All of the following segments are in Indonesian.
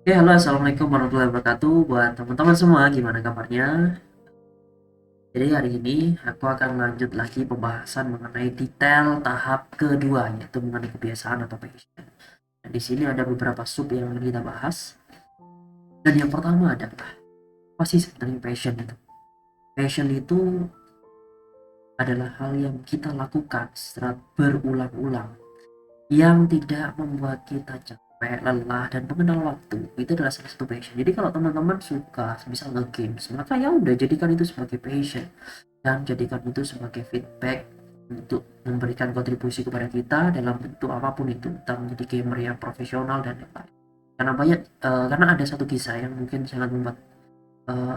Oke, halo, assalamualaikum warahmatullahi wabarakatuh. Buat teman-teman semua, gimana kabarnya? Jadi hari ini aku akan lanjut lagi pembahasan mengenai detail tahap kedua, yaitu mengenai kebiasaan atau passion. Dan di sini ada beberapa sub yang akan kita bahas. Dan yang pertama adalah apa sih sebenarnya passion itu? Passion itu adalah hal yang kita lakukan secara berulang-ulang yang tidak membuat kita capek, lelah, dan mengenal waktu. Itu adalah salah satu passion. Jadi kalau teman-teman suka misal nge-games, maka ya udah jadikan itu sebagai passion dan jadikan itu sebagai feedback untuk memberikan kontribusi kepada kita dalam bentuk apapun itu, entah menjadi gamer yang profesional dan lain-lain. Karena ada satu kisah yang mungkin sangat membuat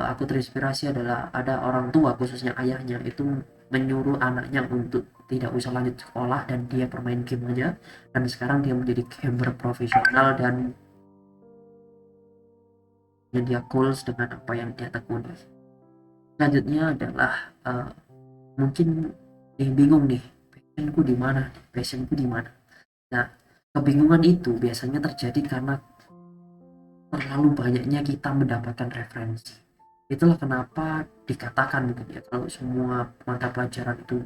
aku terinspirasi adalah ada orang tua khususnya ayahnya itu menyuruh anaknya untuk tidak usah lanjut sekolah dan dia bermain game aja, dan sekarang dia menjadi gamer profesional dan dia goals dengan apa yang dia tekuni. Selanjutnya adalah mungkin bingung nih, passionku di mana. Nah, kebingungan itu biasanya terjadi karena terlalu banyaknya kita mendapatkan referensi. Itulah kenapa dikatakan mungkin ya, kalau semua mata pelajaran itu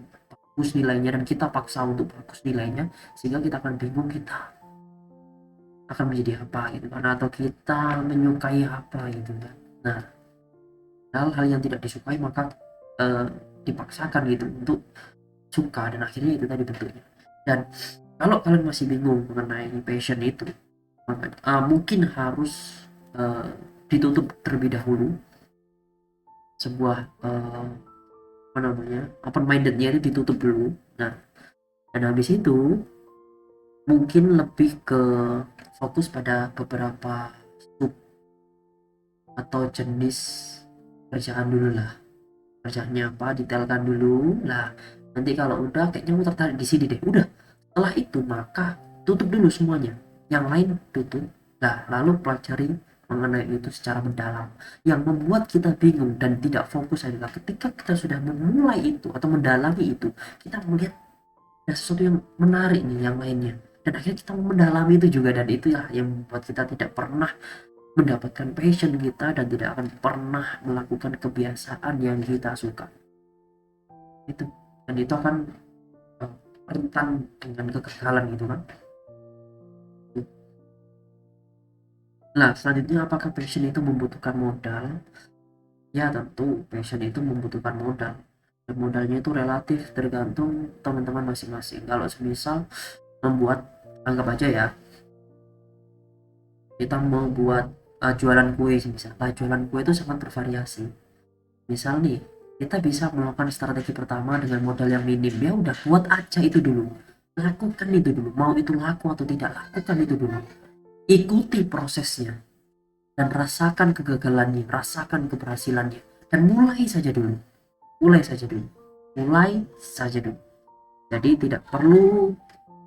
bagus nilainya dan kita paksa untuk bagus nilainya, sehingga kita akan bingung kita akan menjadi apa gitu kan, atau kita menyukai apa gitu kan. Nah, hal-hal yang tidak disukai maka eh, dipaksakan gitu untuk suka, dan akhirnya itu tadi bentuknya. Dan kalau kalian masih bingung mengenai passion itu, mungkin harus uh, ditutup terlebih dahulu sebuah apa namanya, open mindednya itu ditutup dulu. Nah, dan habis itu mungkin lebih ke fokus pada beberapa sub atau jenis kerjaan dulu lah. Kerjaannya apa, detailkan dulu lah. Nanti kalau udah kayaknya mau tertarik di sini deh, udah, setelah itu maka tutup dulu semuanya, yang lain tutup. Nah, lalu pelajari mengenai itu secara mendalam. Yang membuat kita bingung dan tidak fokus adalah ketika kita sudah memulai itu atau mendalami itu, kita melihat ada sesuatu yang menarik nih yang lainnya, dan akhirnya kita mendalami itu juga, dan itulah yang membuat kita tidak pernah mendapatkan passion kita dan tidak akan pernah melakukan kebiasaan yang kita suka itu. Dan itu akan uh, rentan dengan kegagalan gitu kan. Nah, selanjutnya, apakah passion itu membutuhkan modal? Ya, tentu passion itu membutuhkan modal, dan modalnya itu relatif tergantung teman-teman masing-masing. Kalau semisal membuat, anggap aja ya, kita mau buat jualan kue misal. Nah, jualan kue itu sangat bervariasi. Misal nih, kita bisa melakukan strategi pertama dengan modal yang minim. Ya udah, buat aja itu dulu. Lakukan itu dulu. Mau itu laku atau tidak, lakukan itu dulu. Ikuti prosesnya dan rasakan kegagalannya, rasakan keberhasilannya. Dan mulai saja dulu. Mulai saja dulu. Mulai saja dulu. Jadi tidak perlu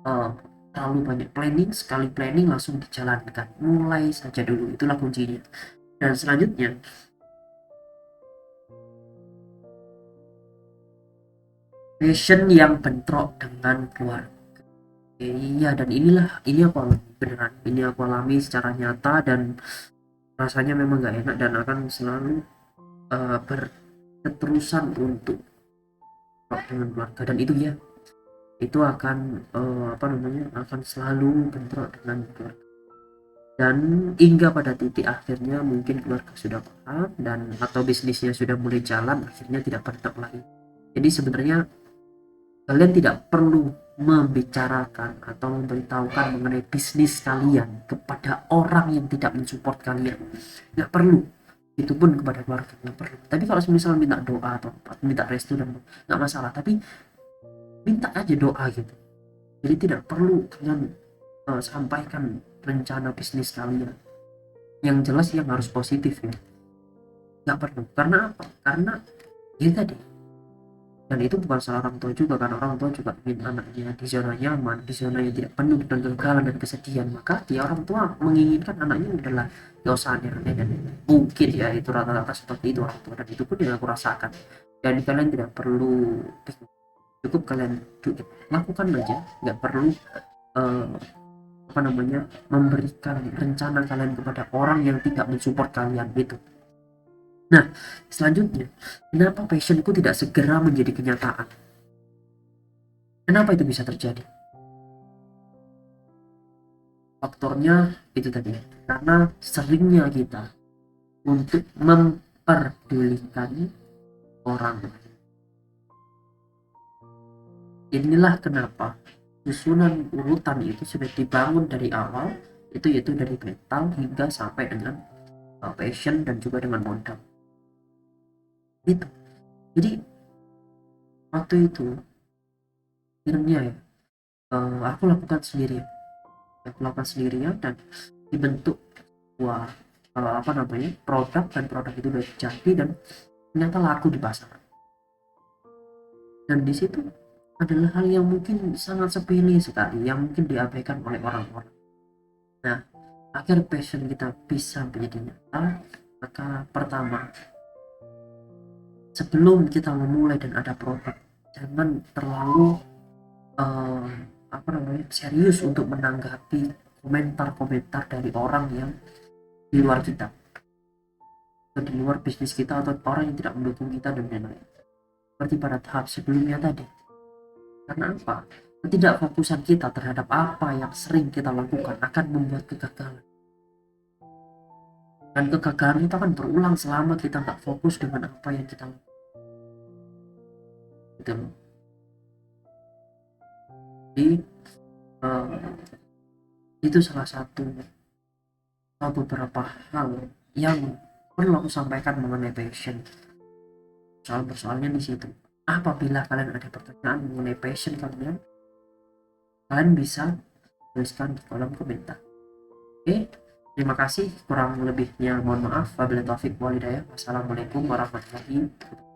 uh, terlalu banyak planning, sekali planning langsung dijalankan. Mulai saja dulu, itulah kuncinya. Dan selanjutnya, passion yang bentrok dengan keluarga. Iya, dan ini aku alami beneran, ini aku alami secara nyata, dan rasanya memang gak enak dan akan selalu berketerusan untuk dengan keluarga. Dan itu ya, itu akan apa namanya, akan selalu bentrok dengan keluarga, dan hingga pada titik akhirnya mungkin keluarga sudah paham dan atau bisnisnya sudah mulai jalan, akhirnya tidak bentrok lagi. Jadi sebenarnya kalian tidak perlu membicarakan atau memberitahukan mengenai bisnis kalian kepada orang yang tidak mensupport kalian. Nggak perlu. Itu pun kepada keluarga nggak perlu. Tapi kalau misalnya minta doa atau minta restu, dan nggak masalah. Tapi minta aja doa gitu. Jadi tidak perlu kalian sampaikan rencana bisnis kalian. Yang jelas yang harus positif ya. Nggak perlu. Karena apa? Karena ya tadi, dan itu bukan salah orang tua juga, karena orang tua juga ingin anaknya di zona nyaman, di zona yang tidak penuh dengan kegagalan dan kesedihan. Maka dia, orang tua, menginginkan anaknya adalah gak usah aneh-aneh, dan mungkin ya itu rata-rata seperti itu orang tua, dan itu pun yang aku rasakan. Jadi kalian tidak perlu, cukup kalian lakukan aja, nggak perlu uh, memberikan rencana kalian kepada orang yang tidak mensupport kalian gitu. Nah, selanjutnya, kenapa passionku tidak segera menjadi kenyataan? Kenapa itu bisa terjadi? Faktornya itu tadi, karena seringnya kita untuk memperdulikan orang lain. Inilah kenapa susunan urutan itu sudah dibangun dari awal, itu yaitu dari mental hingga sampai dengan passion dan juga dengan modal. Itu. Jadi waktu itu akhirnya ya aku lakukan sendirian dan dibentuk sebuah produk, dan produk itu udah jadi dan ternyata laku di pasaran. Dan di situ adalah hal yang mungkin sangat sepele sekali, yang mungkin diabaikan oleh orang-orang. Nah, agar passion kita bisa menjadi nyata, maka pertama, sebelum kita memulai dan ada produk, jangan terlalu serius untuk menanggapi komentar-komentar dari orang yang di luar kita, atau di luar bisnis kita, atau orang yang tidak mendukung kita dan lain-lain. Seperti pada tahap sebelumnya tadi. Karena apa? Ketidakfokusan kita terhadap apa yang sering kita lakukan akan membuat kegagalan. Dan kegagalan itu akan berulang selama kita nggak fokus dengan apa yang kita lakukan. Gitu loh. Jadi itu salah satu beberapa hal yang perlu aku sampaikan mengenai passion. Soalnya di situ. Apabila kalian ada pertanyaan mengenai passion kalian bisa tuliskan di kolom komentar. Oke, terima kasih. Kurang lebihnya mohon maaf. Wabillahi taufiq walhidayah. Wassalamualaikum warahmatullahi wabarakatuh.